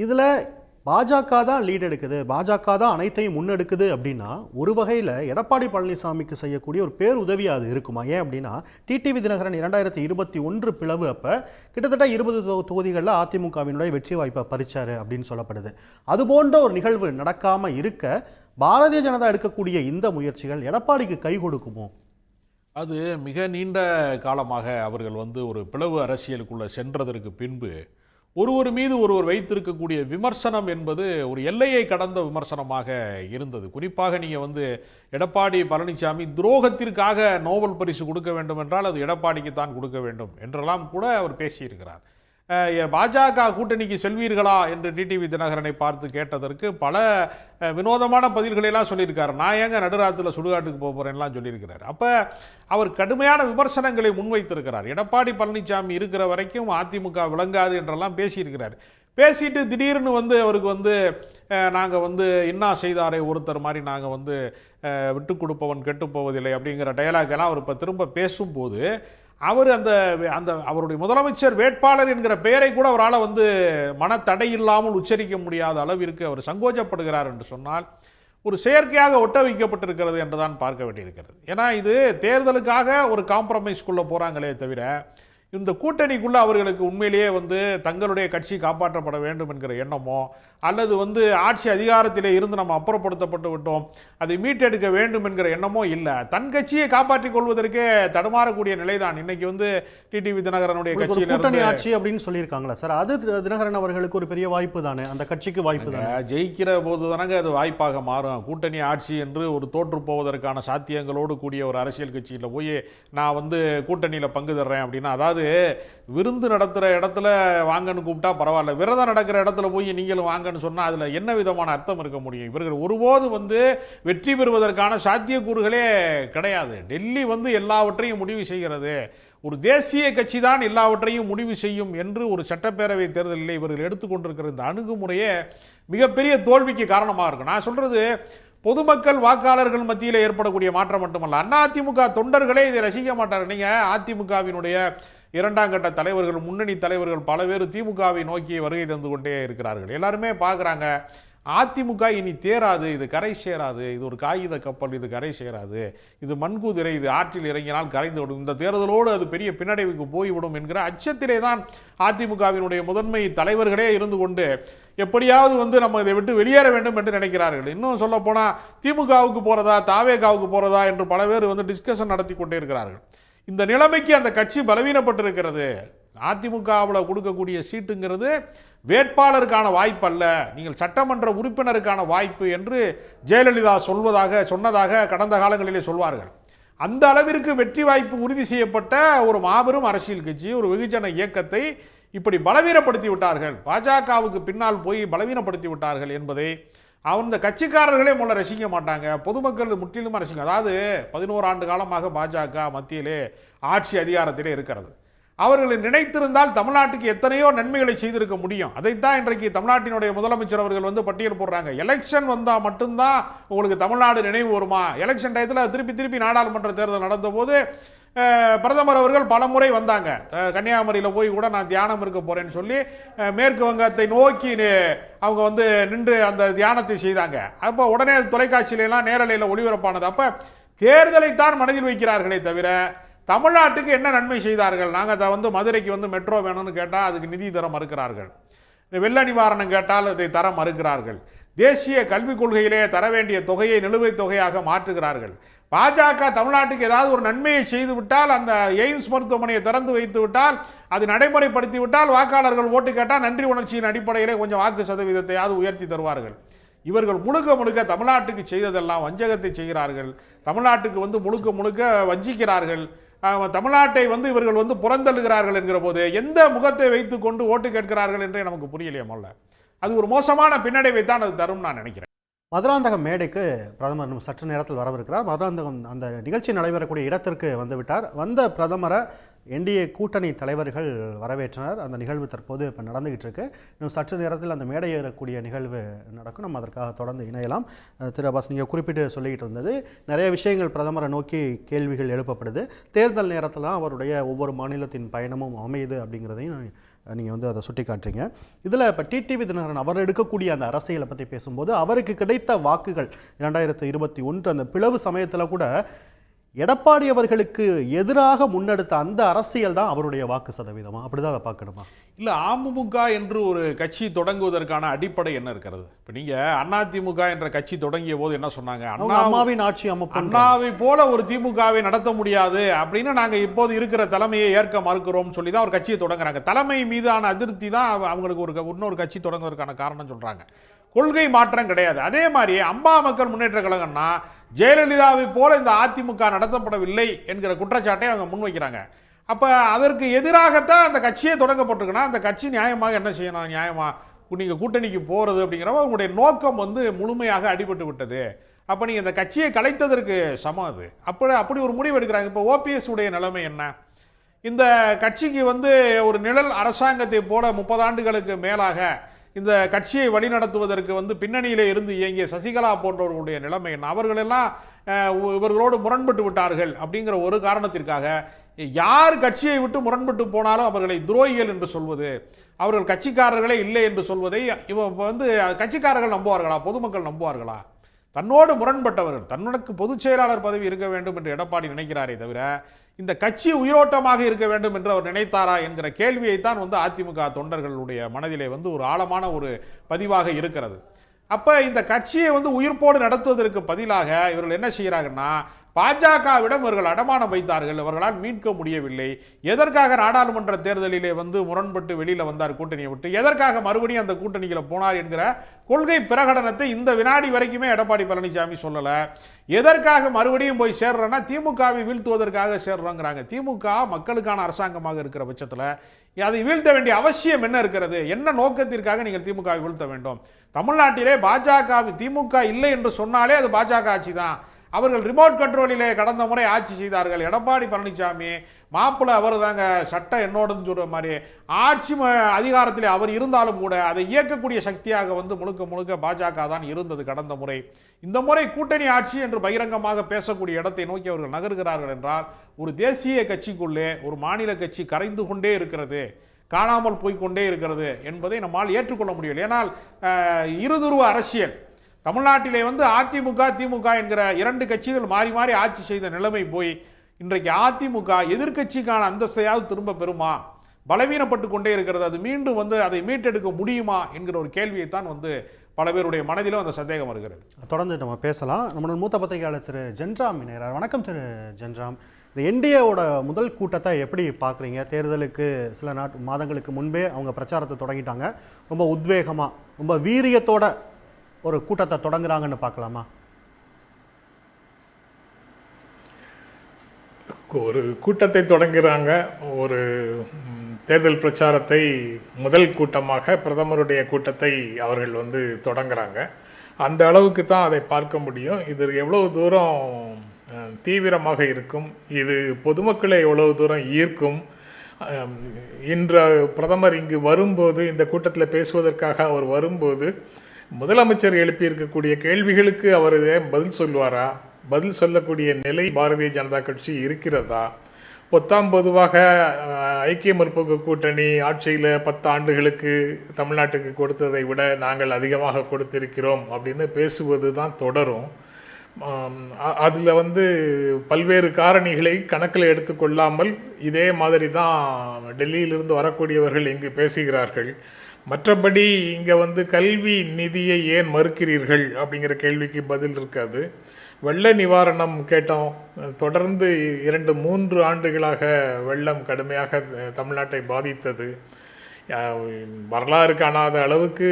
இதில் பாஜக தான் லீட் எடுக்குது, பாஜக தான் அனைத்தையும் முன்னெடுக்குது அப்படின்னா ஒரு வகையில் எடப்பாடி பழனிசாமிக்கு செய்யக்கூடிய ஒரு பேருதவியாக அது இருக்குமா? ஏன் அப்படின்னா டிடிவி தினகரன் 2021 பிளவு அப்போ கிட்டத்தட்ட 20 தொகுதிகளில் அதிமுகவினுடைய வெற்றி வாய்ப்பை பறிச்சாரு அப்படின்னு சொல்லப்படுது. அது போன்ற ஒரு நிகழ்வு நடக்காமல் இருக்க பாரதிய ஜனதா எடுக்கக்கூடிய இந்த முயற்சிகள் எடப்பாடிக்கு கை கொடுக்குமோ? அது மிக நீண்ட காலமாக அவர்கள் ஒரு பிளவு அரசியலுக்குள்ளே சென்றதற்கு பின்பு ஒருவர் மீது ஒருவர் வைத்திருக்கக்கூடிய விமர்சனம் என்பது ஒரு எல்லையை கடந்த விமர்சனமாக இருந்தது. குறிப்பாக நீங்கள் எடப்பாடி பழனிசாமி துரோகத்திற்காக நோபல் பரிசு கொடுக்க வேண்டும் என்றால் அது எடப்பாடிக்கு தான் கொடுக்க வேண்டும் என்றெல்லாம் கூட அவர் பேசியிருக்கிறார். பாஜக கூட்டணிக்கு செல்வீர்களா என்று டிடிவி தினகரனை பார்த்து கேட்டதற்கு பல வினோதமான பதில்களெல்லாம் சொல்லியிருக்காரு. நான் ஏங்க நடுராத்தில் சுடுகாட்டுக்கு போகிறேன்லாம் சொல்லியிருக்கிறார். அப்போ அவர் கடுமையான விமர்சனங்களை முன்வைத்திருக்கிறார். எடப்பாடி பழனிசாமி இருக்கிற வரைக்கும் அதிமுக விளங்காது என்றெல்லாம் பேசியிருக்கிறார். பேசிட்டு திடீர்னு அவருக்கு நாங்கள் இன்னா செய்தாரே ஒருத்தர் மாதிரி நாங்கள் விட்டு கொடுப்பவன் கெட்டு போவதில்லை அப்படிங்கிற டயலாக் எல்லாம் அவர் இப்போ திரும்ப பேசும்போது அவர் அந்த அந்த அவருடைய முதலமைச்சர் வேட்பாளர் என்கிற பெயரை கூட அவரால் மனத்தடை இல்லாமல் உச்சரிக்க முடியாத அளவிற்கு அவர் சங்கோஜப்படுகிறார் என்று சொன்னால் ஒரு செயற்கையாக ஒட்ட வைக்கப்பட்டிருக்கிறது என்றுதான் பார்க்க வேண்டியிருக்கிறது. ஏன்னா இது தேர்தலுக்காக ஒரு காம்ப்ரமைஸ்குள்ளே போகிறாங்களே தவிர இந்த கூட்டணிக்குள்ளே அவர்களுக்கு உண்மையிலேயே தங்களுடைய கட்சி காப்பாற்றப்பட வேண்டும் என்கிற எண்ணமோ அல்லது ஆட்சி அதிகாரத்திலே இருந்து நம்ம அப்புறப்படுத்தப்பட்டு விட்டோம் அதை மீட்டெடுக்க வேண்டும் என்கிற எண்ணமோ இல்லை. தன் கட்சியை காப்பாற்றிக் கொள்வதற்கே தடுமாறக்கூடிய நிலைதான் இன்னைக்கு டிடிவி தினகரனுடைய கட்சியில் கூட்டணி ஆட்சி அப்படின்னு சொல்லியிருக்காங்களா சார்? அது தினகரன் அவர்களுக்கு ஒரு பெரிய வாய்ப்பு தானே, அந்த கட்சிக்கு வாய்ப்பு தானே. ஜெயிக்கிற போது தானங்க அது வாய்ப்பாக மாறும். கூட்டணி ஆட்சி என்று ஒரு தோற்று போவதற்கான சாத்தியங்களோடு கூடிய ஒரு அரசியல் கட்சியில் போய் நான் கூட்டணியில் பங்கு தர்றேன் அப்படின்னா, அதாவது விருந்து நடத்துகிற இடத்துல வாங்கன்னு கூப்பிட்டா பரவாயில்ல, விரதம் நடக்கிற இடத்துல போய் நீங்களும் வாங்கன்னு சொன்னால் அதில் என்ன விதமான அர்த்தம் இருக்க முடியும்? இவர்கள் ஒருபோது வெற்றி பெறுவதற்கான சாத்தியக்கூறுகளே கிடையாது. டெல்லி எல்லாவற்றையும் முடிவு செய்கிறது. ஒரு தேசிய கட்சி தான் எல்லாவற்றையும் முடிவு செய்யும் என்று ஒரு சட்டப்பேரவை தேர்தலில் இவர்கள் எடுத்துக்கொண்டிருக்கிற இந்த அணுகுமுறையே மிகப்பெரிய தோல்விக்கு காரணமாக இருக்கும். நான் சொல்றது பொதுமக்கள் வாக்காளர்கள் மத்தியில் ஏற்படக்கூடிய மாற்றம் மட்டுமல்ல, அதிமுக தொண்டர்களே இதை ரசிக்க மாட்டார்கள். நீங்கள் அதிமுகவினுடைய இரண்டாம் கட்ட தலைவர்கள், முன்னணி தலைவர்கள் பல பேர் திமுகவை நோக்கி வருகை தந்து கொண்டே இருக்கிறார்கள். எல்லாருமே பார்க்குறாங்க அதிமுக இனி தேராது, இது கரை சேராது, இது ஒரு காகித கப்பல், இது கரை சேராது, இது மண்குதிரை, இது ஆற்றில் இறங்கினால் கரைந்து விடும், இந்த தேர்தலோடு அது பெரிய பின்னடைவுக்கு போய்விடும் என்கிற அச்சத்திலே தான் அதிமுகவினுடைய முதன்மை தலைவர்களே இருந்து கொண்டு எப்படியாவது நம்ம இதை விட்டு வெளியேற வேண்டும் என்று நினைக்கிறார்கள். இன்னும் சொல்ல போனால் திமுகவுக்கு போகிறதா தாவேகாவுக்கு போகிறதா என்று பல பேர் டிஸ்கஷன் நடத்தி கொண்டே இருக்கிறார்கள். இந்த நிலைமைக்கு அந்த கட்சி பலவீனப்பட்டிருக்கிறது. அதிமுகவில் கொடுக்கக்கூடிய சீட்டுங்கிறது வேட்பாளருக்கான வாய்ப்பு அல்ல, நீங்கள் சட்டமன்ற உறுப்பினருக்கான வாய்ப்பு என்று ஜெயலலிதா சொன்னதாக கடந்த காலங்களிலே சொல்வார்கள். அந்த அளவிற்கு வெற்றி வாய்ப்பு உறுதி செய்யப்பட்ட ஒரு மாபெரும் அரசியல் கட்சி, ஒரு வெகுஜன இயக்கத்தை இப்படி பலவீனப்படுத்தி விட்டார்கள், பாஜகவுக்கு பின்னால் போய் பலவீனப்படுத்தி விட்டார்கள் என்பதை அந்த கட்சிக்காரர்களே முதல்ல ரசிக்க மாட்டாங்க, பொதுமக்கள் முற்றிலுமா ரசிக்க. அதாவது 11 ஆண்டு காலமாக பாஜக மத்தியிலே ஆட்சி அதிகாரத்திலே இருக்கிறது. அவர்கள் நினைத்திருந்தால் தமிழ்நாட்டுக்கு எத்தனையோ நன்மைகளை செய்திருக்க முடியும். அதைத்தான் இன்றைக்கு தமிழ்நாட்டினுடைய முதலமைச்சர் அவர்கள் பட்டியல் போடுறாங்க. எலெக்ஷன் வந்தால் மட்டும்தான் உங்களுக்கு தமிழ்நாடு நினைவு வருமா? எலெக்ஷன் டயத்தில் திருப்பி நாடாளுமன்ற தேர்தல் நடந்த போது பிரதமர் அவர்கள் பல முறை வந்தாங்க. கன்னியாகுமரியில் போய் கூட நான் தியானம் இருக்க போறேன்னு சொல்லி மேற்கு வங்கத்தை நோக்கி அவங்க நின்று அந்த தியானத்தை செய்தாங்க. அப்போ உடனே தொலைக்காட்சியிலாம் நேரலையில் ஒளிபரப்பானது. அப்போ தேர்தலைத்தான் மனதில் வைக்கிறார்களே தவிர தமிழ்நாட்டுக்கு என்ன நன்மை செய்தார்கள்? நாங்கள் மதுரைக்கு மெட்ரோ வேணும்னு கேட்டால் அதுக்கு நிதி தர மறுக்கிறார்கள், வெள்ள நிவாரணம் கேட்டால் அதை தர மறுக்கிறார்கள், தேசிய கல்விக் கொள்கையிலே தர வேண்டிய தொகையை நிலுவைத் தொகையாக மாற்றுகிறார்கள். பாஜக தமிழ்நாட்டுக்கு ஏதாவது ஒரு நன்மையை செய்து விட்டால், அந்த எய்ம்ஸ் மருத்துவமனையை திறந்து வைத்து விட்டால், அது நடைமுறைப்படுத்தி விட்டால், வாக்காளர்கள் ஓட்டு கேட்டால் நன்றி உணர்ச்சியின் அடிப்படையிலே கொஞ்சம் வாக்கு சதவீதத்தையாவது உயர்த்தி தருவார்கள். இவர்கள் முழுக்க தமிழ்நாட்டுக்கு செய்ததெல்லாம் வஞ்சகத்தை செய்கிறார்கள். தமிழ்நாட்டுக்கு முழுக்க வஞ்சிக்கிறார்கள். தமிழ்நாட்டை இவர்கள் புறந்தள்ளுகிறார்கள் என்கிற போது எந்த முகத்தை வைத்துக் கொண்டு ஓட்டு கேட்கிறார்கள் என்றே நமக்கு புரியலையே. முதல்ல அது ஒரு மோசமான பின்னடைவை தான் அது தரும் நான் நினைக்கிறேன். மதுராந்தகம் மேடைக்கு பிரதமர் சற்று நேரத்தில் வரவிருக்கிறார். மதுராந்தகம் அந்த நிகழ்ச்சி நடைபெறக்கூடிய இடத்திற்கு வந்துவிட்டார். வந்த பிரதமரை என்டிஏ கூட்டணி தலைவர்கள் வரவேற்றனர். அந்த நிகழ்வு தற்போது இப்போ நடந்துகிட்டு இருக்கு. இன்னும் சற்று நேரத்தில் அந்த மேடை ஏறக்கூடிய நிகழ்வு நடக்கும். நம்ம அதற்காக தொடர்ந்து இணையலாம். திரு அப்பாஸ், நீங்கள் குறிப்பிட்டு சொல்லிக்கிட்டு இருந்தது நிறைய விஷயங்கள் பிரதமரை நோக்கி கேள்விகள் எழுப்பப்படுது. தேர்தல் நேரத்தில் தான் அவருடைய ஒவ்வொரு மாநிலத்தின் பயணமும் அமையுது அப்படிங்கிறதையும் நீங்கள் வந்து அதை சுட்டி காட்டுறீங்க. இதில் இப்போ டிடிவி தினகரன் அவர் எடுக்கக்கூடிய அந்த அரசியலை பற்றி பேசும்போது அவருக்கு கிடைத்த வாக்குகள் 2021 அந்த பிளவு சமயத்தில் கூட எடப்பாடி அவர்களுக்கு எதிராக முன்னெடுத்த அந்த அரசியல் தான் அவருடைய வாக்கு சதவீதமா? அப்படிதான் அதை பார்க்கணுமா? இல்லை, அமமுக என்று ஒரு கட்சி தொடங்குவதற்கான அடிப்படை என்ன இருக்கிறது? இப்போ நீங்கள் அதிமுக என்ற கட்சி தொடங்கிய போது என்ன சொன்னாங்க? அம்மாவின் ஆட்சி அமைப்பு, அண்ணாவை போல ஒரு திமுகவை நடத்த முடியாது அப்படின்னு நாங்கள் இப்போது இருக்கிற தலைமையை ஏற்க மறுக்கிறோம்னு சொல்லி தான் ஒரு கட்சியை தொடங்குறாங்க. தலைமை மீதான அதிருப்தி தான் அவங்களுக்கு இன்னொரு கட்சி தொடங்குவதற்கான காரணம் சொல்கிறாங்க. கொள்கை மாற்றம் கிடையாது. அதே மாதிரி அம்மா மக்கள் முன்னேற்ற கழகம்னா ஜெயலலிதாவை போல இந்த அதிமுக நடத்தப்படவில்லை என்கிற குற்றச்சாட்டை அவங்க முன்வைக்கிறாங்க. அப்போ அதற்கு எதிராகத்தான் அந்த கட்சியே தொடங்கப்பட்டிருக்குன்னா அந்த கட்சி நியாயமாக என்ன செய்யணும்? நியாயமாக நீங்கள் கூட்டணிக்கு போகிறது அப்படிங்கிறப்ப உங்களுடைய நோக்கம் வந்து முழுமையாக அடிபட்டு விட்டது. அப்போ நீங்கள் இந்த கட்சியை கலைத்ததற்கு சமம் அது. அப்படி ஒரு முடிவு எடுக்கிறாங்க. இப்போ ஓபிஎஸ் உடைய நிலைமை என்ன? இந்த கட்சிக்கு வந்து ஒரு நிழல் அரசாங்கத்தை போல 30 ஆண்டுகளுக்கு மேலாக இந்த கட்சியை வழிநடத்துவதற்கு வந்து பின்னணியிலே இருந்து இயங்கிய சசிகலா போன்றவர்களுடைய நிலைமை என்ன? அவர்களெல்லாம் இவர்களோடு முரண்பட்டு விட்டார்கள் அப்படிங்கிற ஒரு காரணத்திற்காக யார் கட்சியை விட்டு முரண்பட்டு போனாலும் அவர்களை துரோகிகள் என்று சொல்வது, அவர்கள் கட்சிக்காரர்களே இல்லை என்று சொல்வதை வந்து கட்சிக்காரர்கள் நம்புவார்களா? பொதுமக்கள் நம்புவார்களா? தன்னோடு முரண்பட்டவர்கள், தன்னுக்கு பொதுச் செயலாளர் பதவி இருக்க வேண்டும் என்று எடப்பாடி நினைக்கிறாரே தவிர இந்த கட்சி உயிரோட்டமாக இருக்க வேண்டும் என்று அவர் நினைத்தாரா என்கிற கேள்வியைத்தான் வந்து அதிமுக தொண்டர்களுடைய மனதிலே வந்து ஒரு ஆழமான ஒரு பதிவாக இருக்கிறது. அப்போ இந்த கட்சியை வந்து உயிர்ப்போடு நடத்துவதற்கு பதிலாக இவர்கள் என்ன செய்கிறாங்கன்னா பாஜகவிடம் இவர்கள் அடமானம் வைத்தார்கள். அவர்களால் மீட்க முடியவில்லை. எதற்காக நாடாளுமன்ற தேர்தலிலே வந்து முரண்பட்டு வெளியில் வந்தார் கூட்டணியை விட்டு? எதற்காக மறுபடியும் அந்த கூட்டணியில் போனார் என்கிற கொள்கை பிரகடனத்தை இந்த வினாடி வரைக்குமே எடப்பாடி பழனிசாமி சொல்லலை. எதற்காக மறுபடியும் போய் சேர்றோன்னா திமுகவை வீழ்த்துவதற்காக சேர்றோங்கிறாங்க. திமுக மக்களுக்கான அரசாங்கமாக இருக்கிற பட்சத்தில் அதை வீழ்த்த வேண்டிய அவசியம் என்ன இருக்கிறது? என்ன நோக்கத்திற்காக நீங்கள் திமுகவை வீழ்த்த வேண்டும்? தமிழ்நாட்டிலே பாஜக திமுக இல்லை என்று சொன்னாலே அது பாஜக ஆட்சி தான். அவர்கள் ரிமோட் கண்ட்ரோலிலே கடந்த முறை ஆட்சி செய்தார்கள். எடப்பாடி பழனிசாமி மாப்பிள்ளை அவர் தாங்க, சட்டம் என்னோடன்னு சொல்ற மாதிரி ஆட்சி அதிகாரத்தில் அவர் இருந்தாலும் கூட அதை இயக்கக்கூடிய சக்தியாக வந்து முழுக்க முழுக்க பாஜக தான் இருந்தது கடந்த முறை. இந்த முறை கூட்டணி ஆட்சி என்று பகிரங்கமாக பேசக்கூடிய இடத்தை நோக்கி அவர்கள் நகர்கிறார்கள் என்றால் ஒரு தேசிய கட்சிக்குள்ளே ஒரு மாநில கட்சி கரைந்து கொண்டே இருக்கிறது, காணாமல் போய்கொண்டே இருக்கிறது என்பதை நம்மால் ஏற்றுக்கொள்ள முடியவில்லை. ஏனால் இருதுருவ அரசியல் தமிழ்நாட்டிலே வந்து அதிமுக திமுக என்கிற 2 கட்சிகள் மாறி மாறி ஆட்சி செய்த நிலைமை போய் இன்றைக்கு அதிமுக எதிர்கட்சிக்கான அந்தஸ்தையாவது திரும்ப பெறுமா? பலவீனப்பட்டு கொண்டே இருக்கிறது. அது மீண்டும் வந்து அதை மீட்டெடுக்க முடியுமா என்கிற ஒரு கேள்வியைத்தான் வந்து பல பேருடைய மனதிலும் அந்த சந்தேகம் வருகிறது. தொடர்ந்து நம்ம பேசலாம். நம்மளோட மூத்த பத்திரிகையாளர் திரு ஜென்ராம் இணைகிறார். வணக்கம் திரு ஜென்ராம். இந்த என்டிஏவோட முதல் கூட்டத்தை எப்படி பார்க்குறீங்க? தேர்தலுக்கு சில மாதங்களுக்கு முன்பே அவங்க பிரச்சாரத்தை தொடங்கிட்டாங்க. ரொம்ப உத்வேகமாக, ரொம்ப வீரியத்தோட ஒரு கூட்டத்தை தொடங்குறாங்கன்னு பார்க்கலாமா? ஒரு கூட்டத்தை தொடங்குறாங்க. ஒரு தேர்தல் பிரச்சாரத்தை முதல் கூட்டமாக பிரதமருடைய கூட்டத்தை அவர்கள் வந்து தொடங்குறாங்க. அந்த அளவுக்கு தான் அதை பார்க்க முடியும். இது எவ்வளவு தூரம் தீவிரமாக இருக்கும், இது பொதுமக்களை எவ்வளவு தூரம் ஈர்க்கும். இன்று பிரதமர் இங்கு வரும்போது, இந்த கூட்டத்தில் பேசுவதற்காக அவர் வரும்போது முதலமைச்சர் எழுப்பியிருக்கக்கூடிய கேள்விகளுக்கு அவர் பதில் சொல்வாரா? பதில் சொல்லக்கூடிய நிலை பாரதிய ஜனதா கட்சி இருக்கிறதா? பொதுவாக ஐக்கிய முற்போக்கு கூட்டணி ஆட்சியில் 10 ஆண்டுகளுக்கு தமிழ்நாட்டுக்கு கொடுத்ததை விட நாங்கள் அதிகமாக கொடுத்திருக்கிறோம் அப்படின்னு பேசுவது தான் தொடரும். அதில் வந்து பல்வேறு காரணிகளை கணக்கில் எடுத்துக்கொள்ளாமல் இதே மாதிரி தான் டெல்லியிலிருந்து வரக்கூடியவர்கள் இங்கு பேசுகிறார்கள். மற்றபடி இங்கே வந்து கல்வி நிதியை ஏன் மறுக்கிறீர்கள் அப்படிங்கிற கேள்விக்கு பதில் இருக்காது. வெள்ள நிவாரணம் கேட்டோம். தொடர்ந்து 2-3 ஆண்டுகளாக வெள்ளம் கடுமையாக தமிழ்நாட்டை பாதித்தது. வரலாறு காணாத அளவுக்கு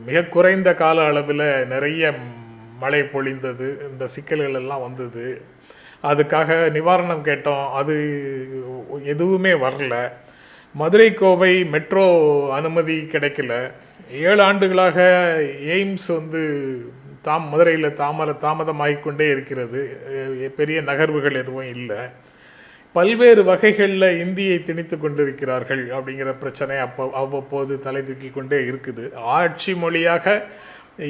மிக குறைந்த கால அளவில் நிறைய மழை பொழிந்தது. இந்த சிக்கல்கள் எல்லாம் வந்தது. அதுக்காக நிவாரணம் கேட்டோம். அது எதுவுமே வரல. மதுரை கோவை மெட்ரோ அனுமதி கிடைக்கல. 7 ஆண்டுகளாக எய்ம்ஸ் வந்து மதுரையில் தாமதமாகிக்கொண்டே இருக்கிறது. பெரிய நகர்வுகள் எதுவும் இல்லை. பல்வேறு வகைகளில் இந்தியை திணித்து கொண்டிருக்கிறார்கள் அப்படிங்கிற பிரச்சனை அவ்வப்போது தலை தூக்கி கொண்டே இருக்குது. ஆட்சி மொழியாக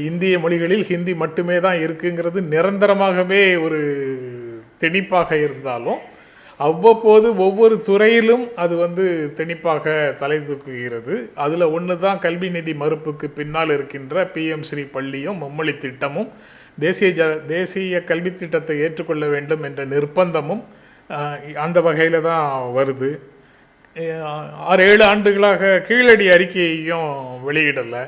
இந்திய மொழிகளில் ஹிந்தி மட்டுமே தான் இருக்குங்கிறது நிரந்தரமாகவே ஒரு திணிப்பாக இருந்தாலும் அவ்வப்போது ஒவ்வொரு துறையிலும் அது வந்து திணிப்பாக தலை தூக்குகிறது. அதில் ஒன்று தான் கல்வி நிதி மறுப்புக்கு பின்னால் இருக்கின்ற பிஎம் ஸ்ரீ பள்ளியும் மும்மொழி திட்டமும் தேசிய கல்வி திட்டத்தை ஏற்றுக்கொள்ள வேண்டும் என்ற நிர்பந்தமும் அந்த வகையில் தான் வருது. 6-7 ஆண்டுகளாக கீழடி அறிக்கையையும் வெளியிடலை.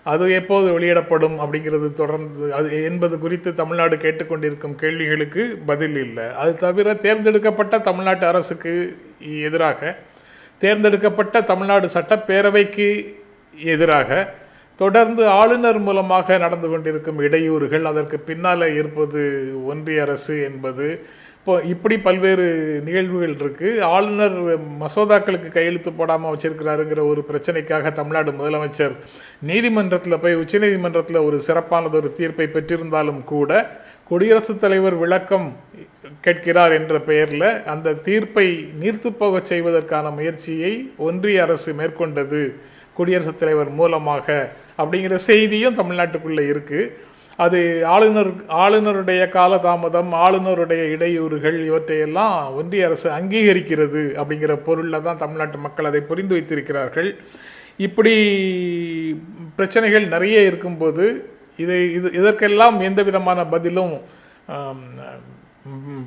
அது எப்போது வெளியிடப்படும் அப்படிங்கிறது தொடர்ந்து அது என்பது குறித்து தமிழ்நாடு கேட்டுக்கொண்டிருக்கும் கேள்விகளுக்கு பதில் இல்லை. அது தவிர தேர்ந்தெடுக்கப்பட்ட தமிழ்நாட்டு அரசுக்கு எதிராக, தேர்ந்தெடுக்கப்பட்ட தமிழ்நாடு சட்டப்பேரவைக்கு எதிராக தொடர்ந்து ஆளுநர் மூலமாக நடந்து கொண்டிருக்கும் இடையூறுகள், அதற்கு பின்னால் இருப்பது ஒன்றிய அரசு என்பது, இப்போ இப்படி பல்வேறு நிகழ்வுகள் இருக்குது. ஆளுநர் மசோதாக்களுக்கு கையெழுத்து போடாமல் வச்சிருக்கிறாருங்கிற ஒரு பிரச்சனைக்காக தமிழ்நாடு முதலமைச்சர் நீதிமன்றத்தில் போய் உச்சநீதிமன்றத்தில் ஒரு சிறப்பானதொரு தீர்ப்பை பெற்றிருந்தாலும் கூட குடியரசுத் தலைவர் விளக்கம் கேட்கிறார் என்ற பெயரில் அந்த தீர்ப்பை நீர்த்து போக செய்வதற்கான முயற்சியை ஒன்றிய அரசு மேற்கொண்டது குடியரசுத் தலைவர் மூலமாக அப்படிங்கிற செய்தியும் தமிழ்நாட்டுக்குள்ளே இருக்குது. அது ஆளுநருடைய காலதாமதம், ஆளுநருடைய இடையூறுகள் இவற்றையெல்லாம் ஒன்றிய அரசு அங்கீகரிக்கிறது அப்படிங்கிற பொருளில் தான் தமிழ்நாட்டு மக்கள் அதை புரிந்து வைத்திருக்கிறார்கள். இப்படி பிரச்சனைகள் நிறைய இருக்கும்போது இதற்கெல்லாம் எந்த விதமான பதிலும்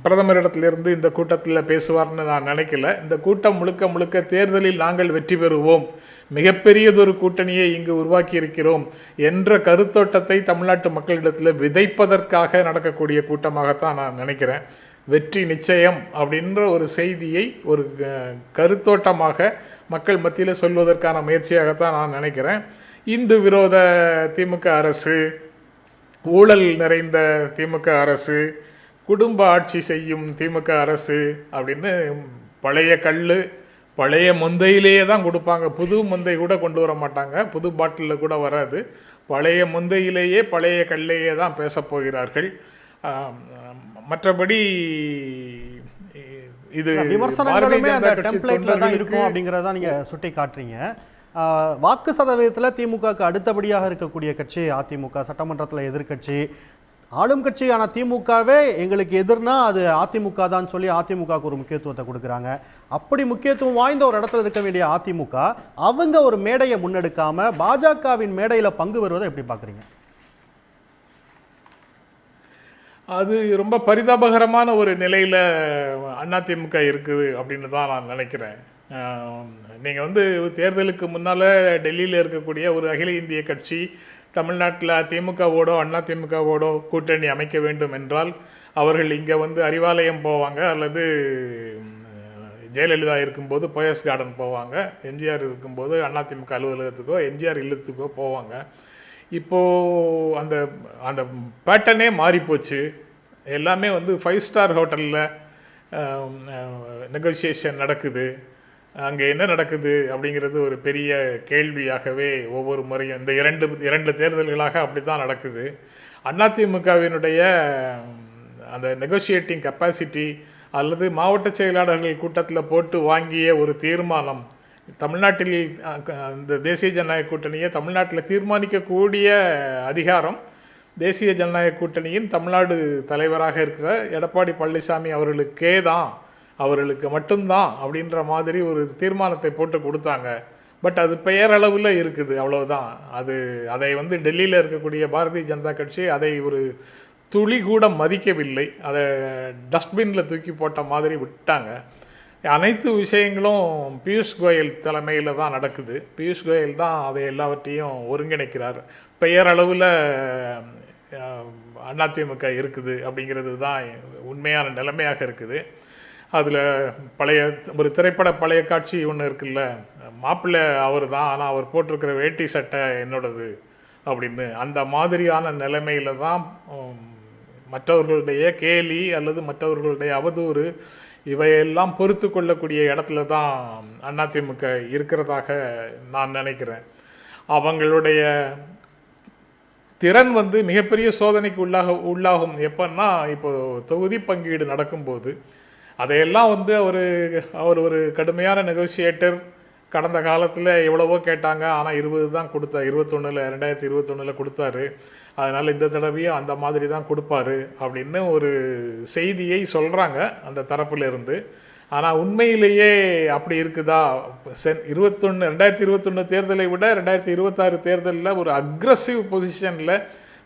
பிரதமரிடத்திலிருந்து இந்த கூட்டத்தில் பேசுவார்னு நான் நினைக்கல. இந்த கூட்டம் முழுக்க முழுக்க தேர்தலில் நாங்கள் வெற்றி பெறுவோம், மிகப்பெரியதொரு கூட்டணியை இங்கு உருவாக்கி இருக்கிறோம் என்ற கருத்தோட்டத்தை தமிழ்நாட்டு மக்களிடத்தில் விதைப்பதற்காக நடக்கக்கூடிய கூட்டமாகத்தான் நான் நினைக்கிறேன். வெற்றி நிச்சயம் அப்படின்ற ஒரு செய்தியை ஒரு கருத்தோட்டமாக மக்கள் மத்தியில் சொல்வதற்கான முயற்சியாகத்தான் நான் நினைக்கிறேன். இந்து விரோத திமுக அரசு, ஊழல் நிறைந்த திமுக அரசு, குடும்ப ஆட்சி செய்யும் திமுக அரசு அப்படின்னு பழைய பழைய முந்தையிலேயே தான் கொடுப்பாங்க. புது முந்தை கூட கொண்டு வர மாட்டாங்க, புது பாட்டிலில் கூட வராது. பழைய முந்தையிலேயே பழைய கல்லையே தான் பேசப் போகிறார்கள். மற்றபடி இது விமர்சனங்களுமே அந்த டெம்ப்ளேட்ல தான் இருக்கும் அப்படிங்கிறத நீங்க சுட்டி காட்டுறீங்க. வாக்கு சதவீதத்தில் திமுகவுக்கு அடுத்தபடியாக இருக்கக்கூடிய கட்சி அதிமுக, சட்டமன்றத்தில் எதிர்கட்சி, ஆளும் கட்சியான திமுகவே எங்களுக்கு எதிர்னா அது அதிமுக தான் சொல்லி அதிமுகவுக்கு ஒரு முக்கியத்துவத்தை கொடுக்குறாங்க. அப்படி முக்கியத்துவம் வாய்ந்த ஒரு இடத்துல இருக்க வேண்டிய அதிமுக அவங்க ஒரு மேடையை முன்னெடுக்காம பாஜகவின் மேடையில் பங்கு வருவதை எப்படி பார்க்குறீங்க? அது ரொம்ப பரிதாபகரமான ஒரு நிலையில் அதிமுக இருக்குது அப்படின்னு தான் நான் நினைக்கிறேன். நீங்கள் வந்து தேர்தலுக்கு முன்னால் டெல்லியில் இருக்கக்கூடிய ஒரு அகில இந்திய கட்சி தமிழ்நாட்டில் திமுகவோடோ அதிமுகவோடோ கூட்டணி அமைக்க வேண்டும் என்றால் அவர்கள் இங்கே வந்து அறிவாலயம் போவாங்க, அல்லது ஜெயலலிதா இருக்கும்போது போயஸ் கார்டன் போவாங்க, எம்ஜிஆர் இருக்கும்போது அதிமுக அலுவலகத்துக்கோ எம்ஜிஆர் இல்லத்துக்கோ போவாங்க. இப்போது அந்த அந்த பேட்டர்னே மாறிப்போச்சு. எல்லாமே வந்து 5 ஸ்டார் ஹோட்டலில் நெகோசியேஷன் நடக்குது. அங்கே என்ன நடக்குது அப்படிங்கிறது ஒரு பெரிய கேள்வியாகவே ஒவ்வொரு முறையும் இந்த இரண்டு தேர்தல்களாக அப்படி தான் நடக்குது. அதிமுகவினுடைய அந்த நெகோசியேட்டிங் கெப்பாசிட்டி அல்லது மாவட்ட செயலாளர்கள் கூட்டத்தில் போட்டு வாங்கிய ஒரு தீர்மானம், தமிழ்நாட்டில் இந்த தேசிய ஜனநாயக கூட்டணியை தமிழ்நாட்டில் தீர்மானிக்கக்கூடிய அதிகாரம் தேசிய ஜனநாயக கூட்டணியின் தமிழ்நாடு தலைவராக இருக்கிற எடப்பாடி பழனிசாமி அவர்களுக்கே தான், அவர்களுக்கு மட்டும்தான் அப்படின்ற மாதிரி ஒரு தீர்மானத்தை போட்டு கொடுத்தாங்க. பட் அது பெயரளவில் இருக்குது, அவ்வளவுதான். அதை வந்து டெல்லியில் இருக்கக்கூடிய பாரதிய ஜனதா கட்சி அதை ஒரு துளி கூட மதிக்கவில்லை. அதை டஸ்ட்பினில் தூக்கி போட்ட மாதிரி விட்டாங்க. அனைத்து விஷயங்களும் பியூஷ் கோயல் தலைமையில் தான் நடக்குது. பியூஷ் கோயல் தான் அதை எல்லாவற்றையும் ஒருங்கிணைக்கிறார். பெயரளவில் அதிமுக இருக்குது அப்படிங்கிறது தான் உண்மையான நிலைமையாக இருக்குது. அதில் ஒரு திரைப்பட பழைய காட்சி ஒன்று இருக்குல்ல, மாப்பிள்ளை அவர் தான், ஆனால் அவர் போட்டிருக்கிற வேட்டி சட்டை என்னோடது அப்படின்னு, அந்த மாதிரியான நிலைமையில் தான் மற்றவர்களுடைய கேலி அல்லது மற்றவர்களுடைய அவதூறு இவையெல்லாம் பொறுத்து கொள்ளக்கூடிய இடத்துல தான் அதிமுக இருக்கிறதாக நான் நினைக்கிறேன். அவங்களுடைய திறன் வந்து மிகப்பெரிய சோதனைக்கு உள்ளாகும். எப்பன்னா இப்போ தொகுதி பங்கீடு நடக்கும்போது அதையெல்லாம் வந்து அவர் ஒரு கடுமையான நெகோசியேட்டர். கடந்த காலத்தில் எவ்வளவோ கேட்டாங்க, ஆனால் 20 தான் கொடுத்தார். 2021 கொடுத்தாரு. அதனால் இந்த தடவையும் அந்த மாதிரி தான் கொடுப்பாரு அப்படின்னு ஒரு செய்தியை சொல்கிறாங்க அந்த தரப்பில் இருந்து. ஆனால் உண்மையிலேயே அப்படி இருக்குதா? 2021 தேர்தலை விட 2026 தேர்தலில் ஒரு அக்ரஸிவ் பொசிஷனில்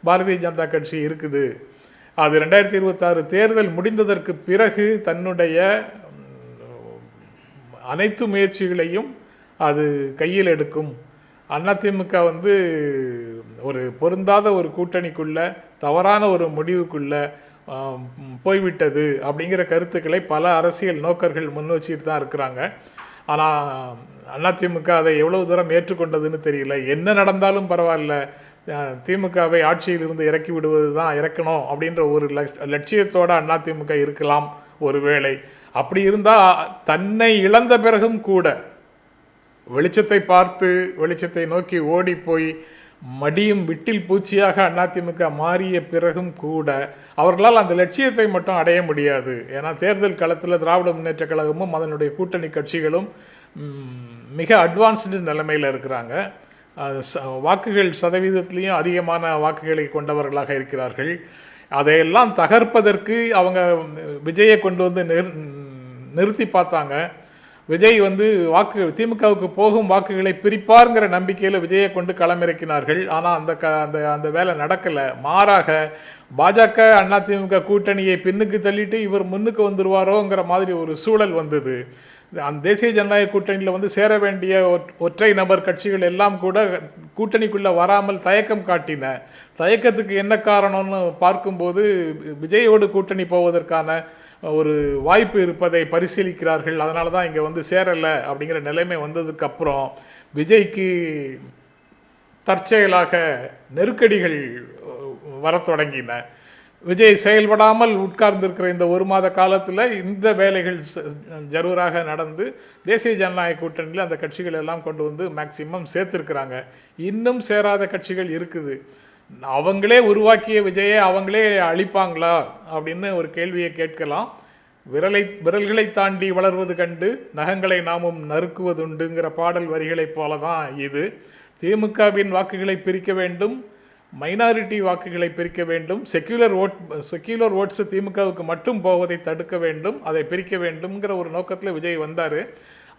பாரதிய ஜனதா கட்சி இருக்குது. அது 2026 தேர்தல் முடிந்ததற்கு பிறகு தன்னுடைய அனைத்து முயற்சிகளையும் அது கையில் எடுக்கும். அதிமுக வந்து ஒரு பொருந்தாத ஒரு கூட்டணிக்குள்ள, தவறான ஒரு முடிவுக்குள்ள போய்விட்டது அப்படிங்கிற கருத்துக்களை பல அரசியல் நோக்கர்கள் முன் வச்சுட்டு தான் இருக்கிறாங்க. ஆனால் அதிமுக அதை எவ்வளவு தூரம் ஏற்றுக்கொண்டதுன்னு தெரியல. என்ன நடந்தாலும் பரவாயில்ல, திமுகவை ஆட்சியிலிருந்து இறக்கி விடுவது தான், இறக்கணும் அப்படின்ற ஒரு லட்சியத்தோட அதிமுக இருக்கலாம் ஒருவேளை. அப்படி இருந்தால் தன்னை இழந்த பிறகும் கூட வெளிச்சத்தை பார்த்து வெளிச்சத்தை நோக்கி ஓடி போய் மடியும் விட்டில் பூச்சியாக அதிமுக மாறிய பிறகும் கூட அவர்களால் அந்த லட்சியத்தை மட்டும் அடைய முடியாது. ஏன்னா தேர்தல் களத்தில் திராவிட முன்னேற்ற கழகமும் அதனுடைய கூட்டணி கட்சிகளும் மிக அட்வான்ஸ்டு நிலைமையில் இருக்கிறாங்க. வாக்குகள் சதவீதத்திலையும் அதிகமான வாக்குகளை கொண்டவர்களாக இருக்கிறார்கள். அதையெல்லாம் தகர்ப்பதற்கு அவங்க விஜயை கொண்டு வந்து நிறுத்தி பார்த்தாங்க. விஜய் வந்து திமுகவுக்கு போகும் வாக்குகளை பிரிப்பாருங்கிற நம்பிக்கையில் விஜயை கொண்டு களமிறக்கினார்கள். ஆனால் அந்த வேலை நடக்கலை. மாறாக பாஜக அதிமுக கூட்டணியை பின்னுக்கு தள்ளிட்டு இவர் முன்னுக்கு வந்துடுவாரோங்கிற மாதிரி ஒரு சூழல் வந்தது. அந்த தேசிய ஜனநாயக கூட்டணியில் வந்து சேர வேண்டிய ஒற்றை நபர் கட்சிகள் எல்லாம் கூட கூட்டணிக்குள்ளே வராமல் தயக்கம் காட்டின. தயக்கத்துக்கு என்ன காரணம்னு பார்க்கும்போது விஜயோடு கூட்டணி போவதற்கான ஒரு வாய்ப்பு இருப்பதை பரிசீலிக்கிறார்கள். அதனால தான் இங்கே வந்து சேரலை அப்படிங்கிற நிலைமை வந்ததுக்கப்புறம் விஜய்க்கு தற்செயலாக நெருக்கடிகள் வர தொடங்கின. விஜய் செயல்படாமல் உட்கார்ந்திருக்கிற இந்த ஒரு மாத காலத்தில் இந்த வேலைகள் ஜரூராக நடந்து தேசிய ஜனநாயக கூட்டணியில் அந்த கட்சிகள் எல்லாம் கொண்டு வந்து மேக்சிமம் சேர்த்துருக்குறாங்க. இன்னும் சேராத கட்சிகள் இருக்குது. அவங்களே உருவாக்கிய விஜயை அவங்களே அழிப்பாங்களா அப்படின்னு ஒரு கேள்வியை கேட்கலாம். விரல்களை தாண்டி வளர்வது கண்டு நகங்களை நாமும் நறுக்குவதுண்டுங்கிற பாடல் வரிகளைப் போல தான் இது. திமுகவின் வாக்குகளை பிரிக்க வேண்டும், மைனாரிட்டி வாக்குகளை பிரிக்க வேண்டும், செக்யூலர் ஓட்ஸ் திமுகவுக்கு மட்டும் போவதை தடுக்க வேண்டும், அதை பிரிக்க வேண்டும்ங்கிற ஒரு நோக்கத்தில் விஜய் வந்தார்.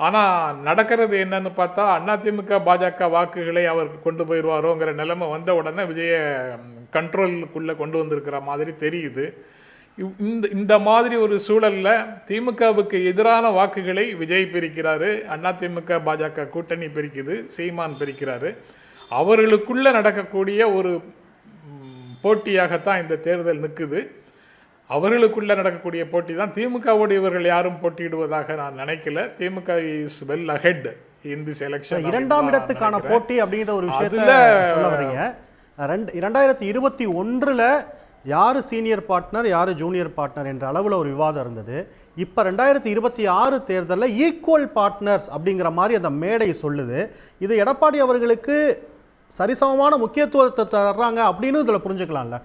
ஆனால் நடக்கிறது என்னன்னு பார்த்தா அதிமுக பாஜக வாக்குகளை அவர் கொண்டு போயிடுவாரோங்கிற நிலைமை வந்த உடனே விஜயை கண்ட்ரோலுக்குள்ளே கொண்டு வந்திருக்கிற மாதிரி தெரியுது. இந்த மாதிரி ஒரு சூழலில் திமுகவுக்கு எதிரான வாக்குகளை விஜய் பிரிக்கிறாரு, அதிமுக பாஜக கூட்டணி பிரிக்குது, சீமான் பிரிக்கிறாரு. அவர்களுக்குள்ளே நடக்கக்கூடிய ஒரு போட்டியாகத்தான் இந்த தேர்தல் நிற்குது. அவர்களுக்குள்ளே நடக்கக்கூடிய போட்டி தான். திமுகவோடு இவர்கள் யாரும் போட்டியிடுவதாக நான் நினைக்கல. DMK is well ahead in this election. இரண்டாம் இடத்துக்கான போட்டி அப்படிங்கிற ஒரு விஷயத்துல சொல்ல வரீங்க. 2021 யாரு சீனியர் பார்ட்னர் யாரு ஜூனியர் பார்ட்னர் என்ற அளவில் ஒரு விவாதம் இருந்தது. இப்போ 2026 தேர்தலில் ஈக்குவல் பார்ட்னர்ஸ் அப்படிங்கிற மாதிரி அந்த மேடை சொல்லுது. இது எடப்பாடி அவர்களுக்கு சரிசமமான முக்கியத்துவத்தை தர்றாங்க அப்படின்னு இதில் புரிஞ்சுக்கலாம்ல.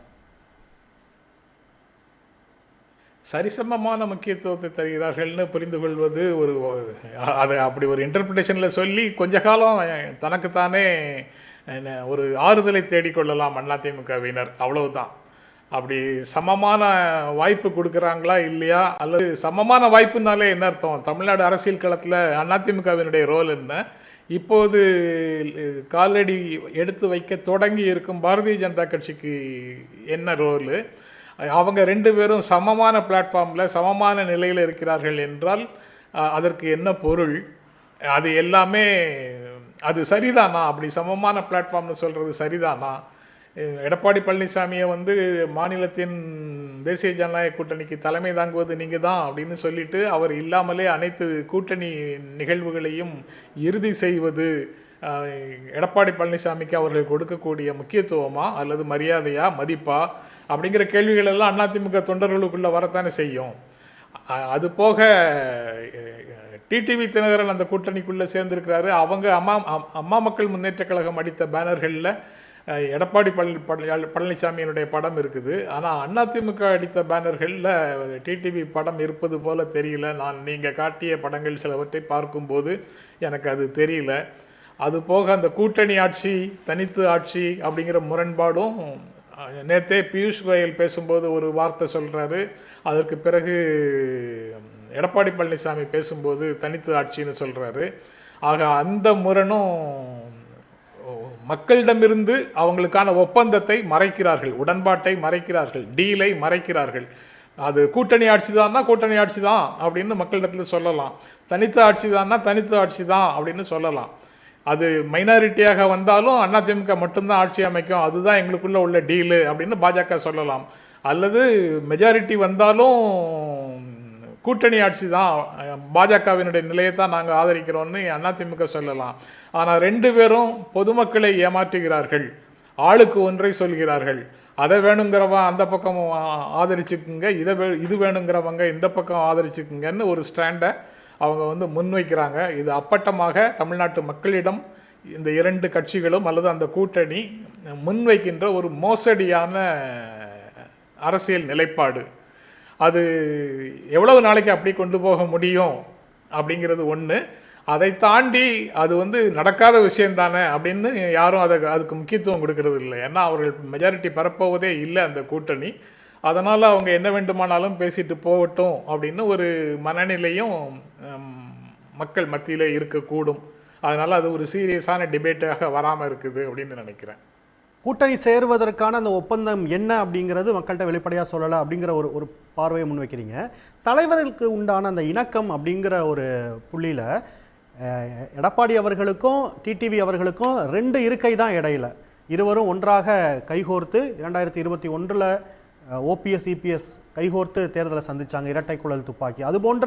சரிசமமான முக்கியத்துவத்தை தருகிறார்கள்னு புரிந்து கொள்வது அதை அப்படி ஒரு இன்டர்பிரிட்டேஷனில் சொல்லி கொஞ்ச காலம் தனக்குத்தானே ஒரு ஆறுதலை தேடிக்கொள்ளலாம் அதிமுகவினர், அவ்வளவுதான். அப்படி சமமான வாய்ப்பு கொடுக்குறாங்களா இல்லையா, அல்லது சமமான வாய்ப்புனாலே என்ன அர்த்தம்? தமிழ்நாடு அரசியல் களத்தில் அதிமுகவினுடைய ரோல் என்ன? இப்போது காலடி எடுத்து வைக்க தொடங்கி இருக்கும் பாரதிய ஜனதா கட்சிக்கு என்ன ரோலு? அவங்க ரெண்டு பேரும் சமமான பிளாட்ஃபார்மில் சமமான நிலையில் இருக்கிறார்கள் என்றால் அதற்கு என்ன பொருள்? அது எல்லாமே அது சரிதானா? அப்படி சமமான பிளாட்ஃபார்ம்னு சொல்கிறது சரிதானா? எடப்பாடி பழனிசாமியை வந்து மாநிலத்தின் தேசிய ஜனநாயக கூட்டணிக்கு தலைமை தாங்குவது நீங்கள் தான் அப்படின்னு சொல்லிட்டு அவர் இல்லாமலே அனைத்து கூட்டணி நிகழ்வுகளையும் இறுதி செய்வது எடப்பாடி பழனிசாமிக்கு அவர்கள் கொடுக்கக்கூடிய முக்கியத்துவமா அல்லது மரியாதையா மதிப்பா அப்படிங்கிற கேள்விகள் எல்லாம் அதிமுக தொண்டர்களுக்குள்ளே வரத்தானே செய்யும். அது போக டிடிவி தினகரன் அந்த கூட்டணிக்குள்ளே சேர்ந்திருக்கிறாரு. அவங்க அம்மா மக்கள் முன்னேற்ற கழகம் அடித்த பேனர்களில் எடப்பாடி பழனிசாமியினுடைய படம் இருக்குது. ஆனால் அதிமுக அடித்த பேனர்களில் டிடிவி படம் இருப்பது போல தெரியல. நீங்கள் காட்டிய படங்கள் சிலவற்றை பார்க்கும்போது எனக்கு அது தெரியல. அது போக அந்த கூட்டணி ஆட்சி தனித்து ஆட்சி அப்படிங்கிற முரண்பாடும் நேற்றே பியூஷ் கோயல் பேசும்போது ஒரு வார்த்தை சொல்கிறாரு. அதற்கு பிறகு எடப்பாடி பழனிசாமி பேசும்போது தனித்து ஆட்சின்னு சொல்கிறாரு. ஆக அந்த முரணும் மக்களிடமிருந்து அவங்களுக்கான ஒப்பந்தத்தை மறைக்கிறார்கள், உடன்பாட்டை மறைக்கிறார்கள், டீலை மறைக்கிறார்கள். அது கூட்டணி ஆட்சி தான்னா கூட்டணி ஆட்சி தான் அப்படின்னு மக்களிடத்தில் சொல்லலாம், தனித்து ஆட்சி தான்னா தனித்து ஆட்சி தான் அப்படின்னு சொல்லலாம். அது மைனாரிட்டியாக வந்தாலும் அதிமுக மட்டும்தான் ஆட்சி அமைக்கும், அதுதான் எங்களுக்குள்ள உள்ள டீலு அப்படின்னு பாஜக சொல்லலாம். அல்லது மெஜாரிட்டி வந்தாலும் கூட்டணி ஆட்சி தான், பாஜகவினுடைய நிலையை தான் நாங்கள் ஆதரிக்கிறோம்னு அதிமுக சொல்லலாம். ஆனால் ரெண்டு பேரும் பொதுமக்களை ஏமாற்றுகிறார்கள், ஆளுக்கு ஒன்றை சொல்கிறார்கள். அதை வேணுங்கிறவன் அந்த பக்கம் ஆதரிச்சுக்குங்க, இது வேணுங்கிறவங்க இந்த பக்கம் ஆதரிச்சுக்குங்கன்னு ஒரு ஸ்டாண்டை அவங்க வந்து முன்வைக்கிறாங்க. இது அப்பட்டமாக தமிழ்நாட்டு மக்களிடம் இந்த இரண்டு கட்சிகளும் அல்லது அந்த கூட்டணி முன்வைக்கின்ற ஒரு மோசடியான அரசியல் நிலைப்பாடு. அது எவ்வளவு நாளைக்கு அப்படி கொண்டு போக முடியும் அப்படிங்கிறது ஒன்று. அதை தாண்டி அது வந்து நடக்காத விஷயந்தானே அப்படின்னு யாரும் அதுக்கு முக்கியத்துவம் கொடுக்கறது இல்லை. ஏன்னா அவர்கள் மெஜாரிட்டி பரப்போவதே இல்லை அந்த கூட்டணி. அதனால் அவங்க என்ன வேண்டுமானாலும் பேசிட்டு போகட்டும் அப்படின்னு ஒரு மனநிலையும் மக்கள் மத்தியில் இருக்கக்கூடும். அதனால் அது ஒரு சீரியஸான டிபேட்டாக வராமல் இருக்குது அப்படின்னு நினைக்கிறேன். கூட்டணி சேருவதற்கான அந்த ஒப்பந்தம் என்ன அப்படிங்கிறது மக்கள்கிட்ட வெளிப்படையாக சொல்லலை அப்படிங்கிற ஒரு பார்வையை முன்வைக்கிறீங்க. தலைவர்களுக்கு உண்டான அந்த இணக்கம் அப்படிங்கிற ஒரு புள்ளியில் எடப்பாடி அவர்களுக்கும் டிடிவி அவர்களுக்கும் 2 இருக்கை தான் இடையில. இருவரும் ஒன்றாக கைகோர்த்து 2021 ஓபிஎஸ் இபிஎஸ் கைகோர்த்து தேர்தலை சந்திச்சாங்க, இரட்டை குழல் துப்பாக்கி. அது போன்ற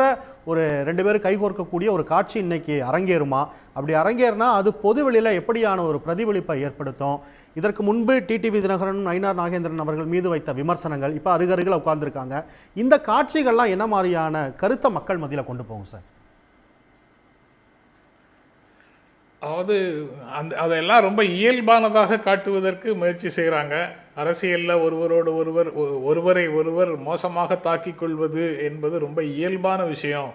ஒரு 2 பேரும் கைகோர்க்கக்கூடிய ஒரு காட்சி இன்னைக்கு அரங்கேறுமா? அப்படி அரங்கேறினா அது பொதுவெளியில் எப்படியான ஒரு பிரதிபலிப்பை ஏற்படுத்தும்? இதற்கு முன்பு டிடிவி தினகரன், நயினார் நாகேந்திரன் அவர்கள் மீது வைத்த விமர்சனங்கள் இப்போ அருகருகில் உட்கார்ந்துருக்காங்க. இந்த காட்சிகள்லாம் என்ன மாதிரியான கருத்தை மக்கள் மத்தியில் கொண்டு போகும் சார்? அதாவது அதெல்லாம் ரொம்ப இயல்பானதாக காட்டுவதற்கு முயற்சி செய்கிறாங்க. அரசியலில் ஒருவரை ஒருவர் மோசமாக தாக்கிக் கொள்வது என்பது ரொம்ப இயல்பான விஷயம்.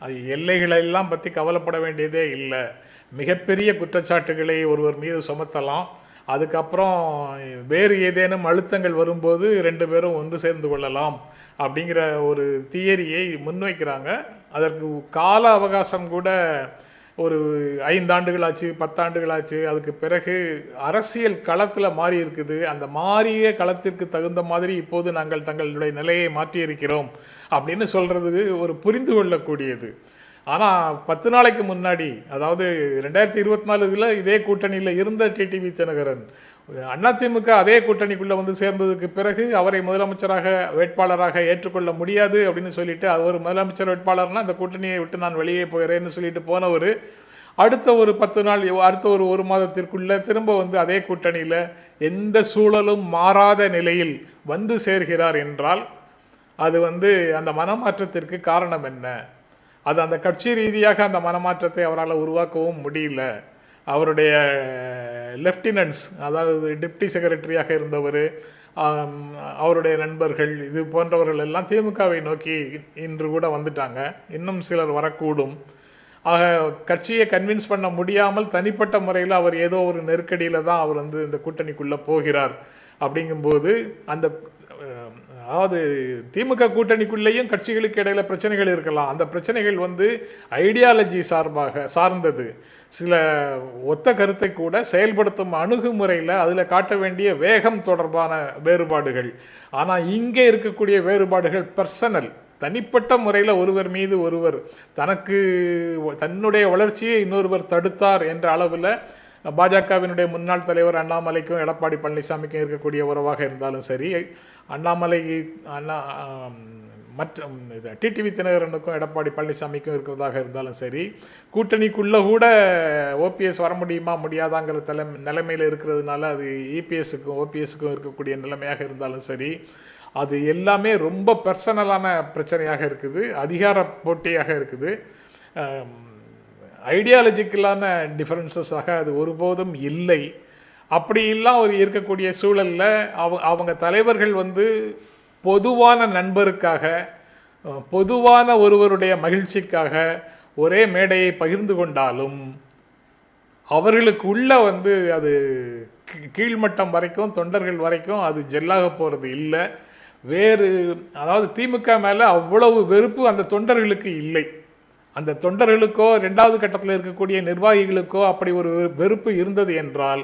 அது எல்லைகளெல்லாம் பற்றி கவலைப்பட வேண்டியதே இல்லை. மிகப்பெரிய குற்றச்சாட்டுகளை ஒருவர் மீது சுமத்தலாம், அதுக்கப்புறம் வேறு ஏதேனும் அழுத்தங்கள் வரும்போது 2 பேரும் ஒன்று சேர்ந்து கொள்ளலாம் அப்படிங்கிற ஒரு தியரியை முன்வைக்கிறாங்க. அதற்கு கால அவகாசம் கூட ஒரு 5 ஆண்டுகள் ஆச்சு, 10 ஆண்டுகள் ஆச்சு. அதுக்கு பிறகு அரசியல் களத்தில் மாறி இருக்குது. அந்த மாறிய களத்திற்கு தகுந்த மாதிரி இப்போது நாங்கள் தங்களுடைய நிலையை மாற்றியிருக்கிறோம் அப்படின்னு சொல்கிறது ஒரு புரிந்து கொள்ளக்கூடியது. ஆனால் 10 நாளைக்கு முன்னாடி, அதாவது 2024 இதே கூட்டணியில் இருந்த டிடிவி தினகரன் அதிமுக அதே கூட்டணிக்குள்ளே வந்து சேர்ந்ததுக்கு பிறகு அவரை முதலமைச்சராக வேட்பாளராக ஏற்றுக்கொள்ள முடியாது அப்படின்னு சொல்லிட்டு, அவர் முதலமைச்சர் வேட்பாளர்னா இந்த கூட்டணியை விட்டு நான் வெளியே போகிறேன்னு சொல்லிட்டு போனவர் அடுத்த ஒரு 10 நாள், அடுத்த ஒரு மாதத்திற்குள்ளே திரும்ப வந்து அதே கூட்டணியில் எந்த சூழலும் மாறாத நிலையில் வந்து சேர்கிறார் என்றால் அது வந்து அந்த மனமாற்றத்திற்கு காரணம் என்ன? அது அந்த கட்சி ரீதியாக அந்த மனமாற்றத்தை அவரால் உருவாக்கவும் முடியல. அவருடைய லெப்டினன்ட்ஸ், அதாவது டிப்டி செக்ரட்டரியாக இருந்தவர், அவருடைய நண்பர்கள், இது போன்றவர்கள் எல்லாம் திமுகவை நோக்கி இன்று கூட வந்துட்டாங்க. இன்னும் சிலர் வரக்கூடும். ஆக கட்சியை கன்வின்ஸ் பண்ண முடியாமல் தனிப்பட்ட முறையில் அவர் ஏதோ ஒரு நெருக்கடியில் தான் அவர் வந்து இந்த கூட்டணிக்குள்ளே போகிறார். அப்படிங்கும்போது அந்த அதாவது திமுக கூட்டணிக்குள்ளேயும் கட்சிகளுக்கு இடையில பிரச்சனைகள் இருக்கலாம். அந்த பிரச்சனைகள் வந்து ஐடியாலஜி சார்ந்தது. சில ஒத்த கருத்தை கூட செயல்படுத்தும் அணுகுமுறையில் அதில் காட்ட வேண்டிய வேகம் தொடர்பான வேறுபாடுகள். ஆனால் இங்கே இருக்கக்கூடிய வேறுபாடுகள் பர்சனல், தனிப்பட்ட முறையில் ஒருவர் மீது ஒருவர், தன்னுடைய வளர்ச்சியை இன்னொருவர் தடுத்தார் என்ற அளவில் பாஜகவினுடைய முன்னாள் தலைவர் அண்ணாமலைக்கும் எடப்பாடி பழனிசாமிக்கும் இருக்கக்கூடிய உறவாக இருந்தாலும் சரி, மற்ற டிடிவி தினகரனுக்கும் எடப்பாடி பழனிசாமிக்கும் இருக்கிறதாக இருந்தாலும் சரி, கூட்டணிக்குள்ளே கூட ஓபிஎஸ் வர முடியுமா முடியாதாங்கிற நிலைமையில் இருக்கிறதுனால அது இபிஎஸ்க்கும் ஓபிஎஸ்க்கும் இருக்கக்கூடிய நிலைமையாக இருந்தாலும் சரி, அது எல்லாமே ரொம்ப பர்சனலான பிரச்சனையாக இருக்குது, அதிகார போட்டியாக இருக்குது. ஐடியாலஜிக்கலான டிஃபரன்சஸாக அது ஒருபோதும் இல்லை. அப்படியெல்லாம் ஒரு இருக்கக்கூடிய சூழலில் அவங்க தலைவர்கள் வந்து பொதுவான நண்பருக்காக, பொதுவான ஒருவருடைய மகிழ்ச்சிக்காக ஒரே மேடையை பகிர்ந்து கொண்டாலும் அவர்களுக்கு உள்ள வந்து அது கீழ்மட்டம் வரைக்கும், தொண்டர்கள் வரைக்கும் அது ஜெல்லாக போகிறது இல்லை. வேறு அதாவது திமுக மேலே அவ்வளவு வெறுப்பு அந்த தொண்டர்களுக்கு இல்லை. அந்த தொண்டர்களுக்கோ 2வது கட்டத்தில் இருக்கக்கூடிய நிர்வாகிகளுக்கோ அப்படி ஒரு வெறுப்பு இருந்தது என்றால்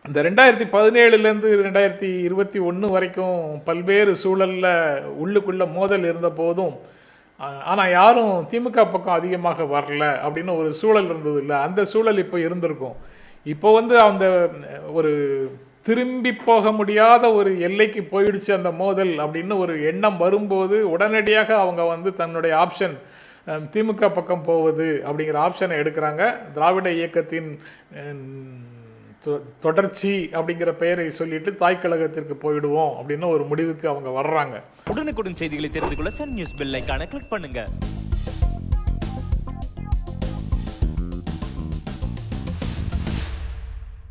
இந்த 2017லேருந்து 2021 வரைக்கும் பல்வேறு சூழலில் உள்ளுக்குள்ள மோதல் இருந்த போதும் ஆனால் யாரும் திமுக பக்கம் அதிகமாக வரல அப்படின்னு ஒரு சூழல் இருந்தது இல்லை. அந்த சூழல் இப்போ இருந்திருக்கும். இப்போ வந்து அந்த ஒரு திரும்பி போக முடியாத ஒரு எல்லைக்கு போயிடுச்சு அந்த மோதல் அப்படின்னு ஒரு எண்ணம் வரும்போது உடனடியாக அவங்க வந்து தன்னுடைய ஆப்ஷன் திமுக பக்கம் போவது அப்படிங்கிற ஆப்ஷனை எடுக்கிறாங்க. திராவிட இயக்கத்தின் தொடர்ச்சி அப்படிங்கிற பெயரை சொல்லிட்டு தாய் கழகத்திற்கு போயிடுவோம் அப்படின்னு ஒரு முடிவுக்கு அவங்க வர்றாங்க. உடனுக்குடன் செய்திகளை தெரிந்து கொள்ள சன் நியூஸ் பெல் ஐகானை கிளிக் பண்ணுங்க.